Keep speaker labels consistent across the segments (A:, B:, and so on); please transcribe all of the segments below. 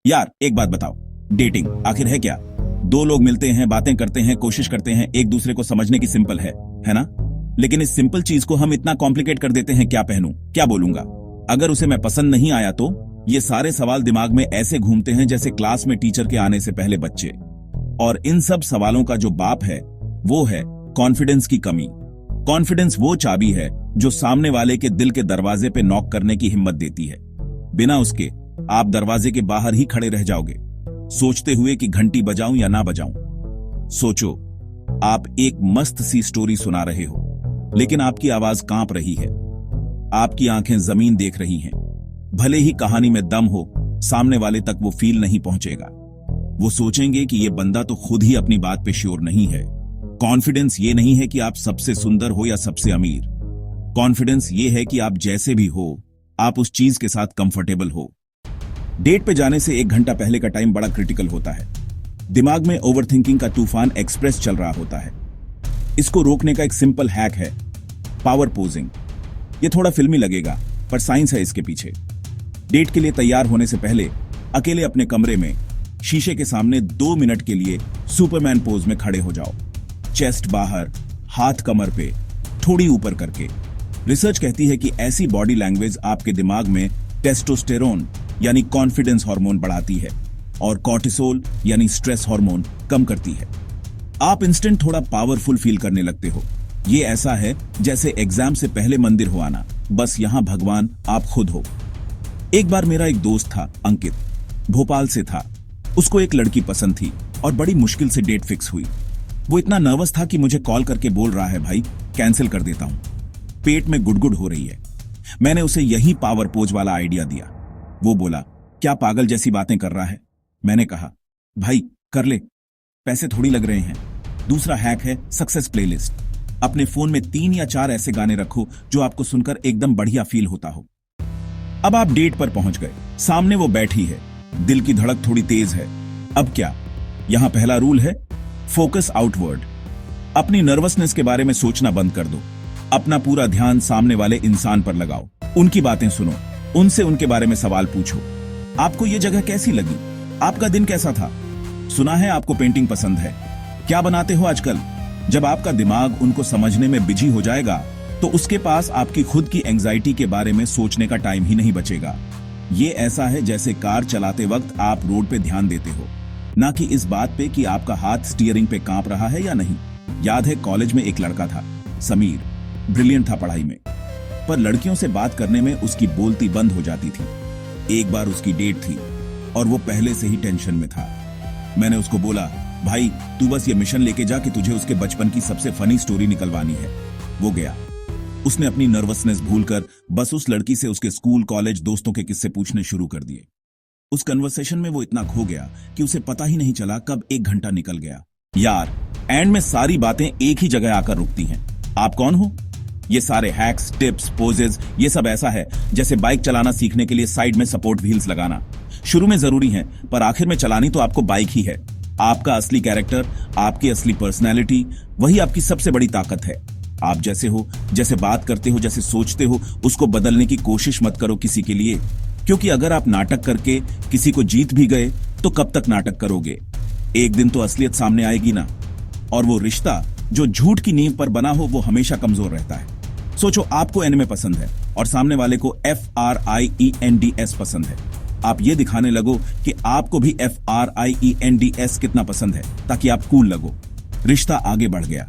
A: यार एक बात बताओ, डेटिंग आखिर है क्या? दो लोग मिलते हैं, बातें करते हैं, कोशिश करते हैं एक दूसरे को समझने की। सिंपल है ना? लेकिन इस सिंपल चीज को हम इतना कॉम्प्लिकेट कर देते हैं। क्या पहनूं, क्या बोलूंगा, अगर उसे मैं पसंद नहीं आया तो? ये सारे सवाल दिमाग में ऐसे घूमते हैं जैसे क्लास में टीचर के आने से पहले बच्चे। और इन सब सवालों का जो बाप है वो है कॉन्फिडेंस की कमी। कॉन्फिडेंस वो चाबी है जो सामने वाले के दिल के दरवाजे पे नॉक करने की हिम्मत देती है। बिना उसके आप दरवाजे के बाहर ही खड़े रह जाओगे, सोचते हुए कि घंटी बजाऊं या ना बजाऊं। सोचो, आप एक मस्त सी स्टोरी सुना रहे हो, लेकिन आपकी आवाज कांप रही है, आपकी आंखें जमीन देख रही हैं। भले ही कहानी में दम हो, सामने वाले तक वो फील नहीं पहुंचेगा। वो सोचेंगे कि ये बंदा तो खुद ही अपनी बात पे श्योर नहीं है। कॉन्फिडेंस ये नहीं है कि आप सबसे सुंदर हो या सबसे अमीर। कॉन्फिडेंस ये है कि आप जैसे भी हो, आप उस चीज के साथ कंफर्टेबल हो। डेट पे जाने से 1 घंटा पहले का टाइम बड़ा क्रिटिकल होता है। दिमाग में ओवरथिंकिंग का तूफान एक्सप्रेस चल रहा होता है। इसको रोकने का एक सिंपल हैक है पावर पोजिंग। ये थोड़ा फिल्मी लगेगा, पर साइंस है इसके पीछे। डेट के लिए तैयार होने से पहले अकेले अपने कमरे में शीशे के सामने 2 मिनट के लिए सुपरमैन पोज में खड़े हो जाओ। चेस्ट बाहर, हाथ कमर पे, थोड़ी ऊपर करके। रिसर्च कहती है कि ऐसी बॉडी लैंग्वेज आपके दिमाग में टेस्टोस्टेरोन यानी कॉन्फिडेंस हार्मोन बढ़ाती है और कॉर्टिसोल यानी स्ट्रेस हार्मोन कम करती है। आप इंस्टेंट थोड़ा पावरफुल फील करने लगते हो। ये ऐसा है जैसे एग्जाम से पहले मंदिर हो आना, बस यहां भगवान आप खुद हो। एक बार मेरा एक दोस्त था अंकित, भोपाल से था। उसको एक लड़की पसंद थी और बड़ी मुश्किल से डेट फिक्स हुई। वो इतना नर्वस था कि मुझे कॉल करके बोल रहा है, भाई कैंसिल कर देता हूं, पेट में गुड़गुड़ हो रही है। मैंने उसे यही पावर पोज वाला आइडिया दिया। वो बोला, क्या पागल जैसी बातें कर रहा है? मैंने कहा, भाई कर ले, पैसे थोड़ी लग रहे हैं। दूसरा हैक है सक्सेस प्लेलिस्ट। अपने फोन में 3 या 4 ऐसे गाने रखो जो आपको सुनकर एकदम बढ़िया फील होता हो। अब आप डेट पर पहुंच गए, सामने वो बैठी है, दिल की धड़क थोड़ी तेज है। अब क्या? यहां पहला रूल है फोकस आउटवर्ड। अपनी नर्वसनेस के बारे में सोचना बंद कर दो। अपना पूरा ध्यान सामने वाले इंसान पर लगाओ। उनकी बातें सुनो, उनसे उनके बारे में सवाल पूछो। आपको ये जगह कैसी लगी? आपका दिन कैसा था? सुना है आपको पेंटिंग पसंद है, क्या बनाते हो आजकल? जब आपका दिमाग उनको समझने में बिजी हो जाएगा तो उसके पास आपकी खुद की एंजाइटी के बारे में सोचने का टाइम ही नहीं बचेगा। ये ऐसा है जैसे कार चलाते वक्त आप रोड पे ध्यान देते हो, ना कि इस बात पे कि आपका हाथ स्टीयरिंग पे कांप रहा है या नहीं। याद है कॉलेज में एक लड़का था, समीर, ब्रिलियंट था पढ़ाई में, पर लड़कियों से बात करने में उसकी बोलती बंद हो जाती थी। एक बार उसकी डेट थी और वो पहले से ही टेंशन में था। मैंने उसको बोला, भाई तू बस ये मिशन लेके जा कि तुझे उसके बचपन की सबसे फनी स्टोरी निकलवानी है। वो गया। उसने अपनी नर्वसनेस भूलकर बस उस लड़की से उसके स्कूल, कॉलेज, दोस्तों के किस्से पूछने शुरू कर दिए। उस कन्वर्सेशन में वो इतना खो गया कि उसे पता ही नहीं चला कब 1 घंटा निकल गया। यार, एंड में सारी बातें एक ही जगह आकर रुकती हैं। आप कौन हो? ये सारे हैक्स, टिप्स, पोजेज, ये सब ऐसा है जैसे बाइक चलाना सीखने के लिए साइड में सपोर्ट व्हील्स लगाना। शुरू में जरूरी है, पर आखिर में चलानी तो आपको बाइक ही है। आपका असली कैरेक्टर, आपकी असली पर्सनैलिटी, वही आपकी सबसे बड़ी ताकत है। आप जैसे हो, जैसे बात करते हो, जैसे सोचते हो, उसको बदलने की कोशिश मत करो किसी के लिए, क्योंकि अगर आप नाटक करके किसी को जीत भी गए तो कब तक नाटक करोगे? एक दिन तो असलियत सामने आएगी ना। और वो रिश्ता जो झूठ की नींव पर बना हो वो हमेशा कमजोर रहता है। सोचो, आपको एनिमे पसंद है और सामने वाले को FRIENDS पसंद है। आप ये दिखाने लगो कि आपको भी FRIENDS कितना पसंद है, ताकि आप कूल लगो। रिश्ता आगे बढ़ गया।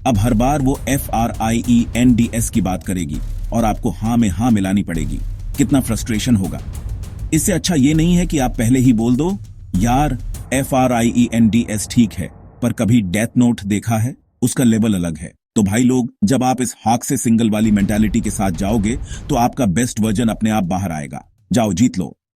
A: अब हर बार वो FRIENDS की बात करेगी और आपको हाँ में हाँ मिलानी पड़ेगी। कितना फ्रस्ट्रेशन होगा। इससे अच्छा ये नहीं है कि आप पहले ही बोल दो, यार FRIENDS ठीक है, पर कभी डेथ नोट देखा है? उसका लेवल अलग है। तो भाई लोग, जब आप इस हॉक से सिंगल वाली मेंटालिटी के साथ जाओगे तो आपका बेस्ट वर्जन अपने आप बाहर आएगा। जाओ जीत लो।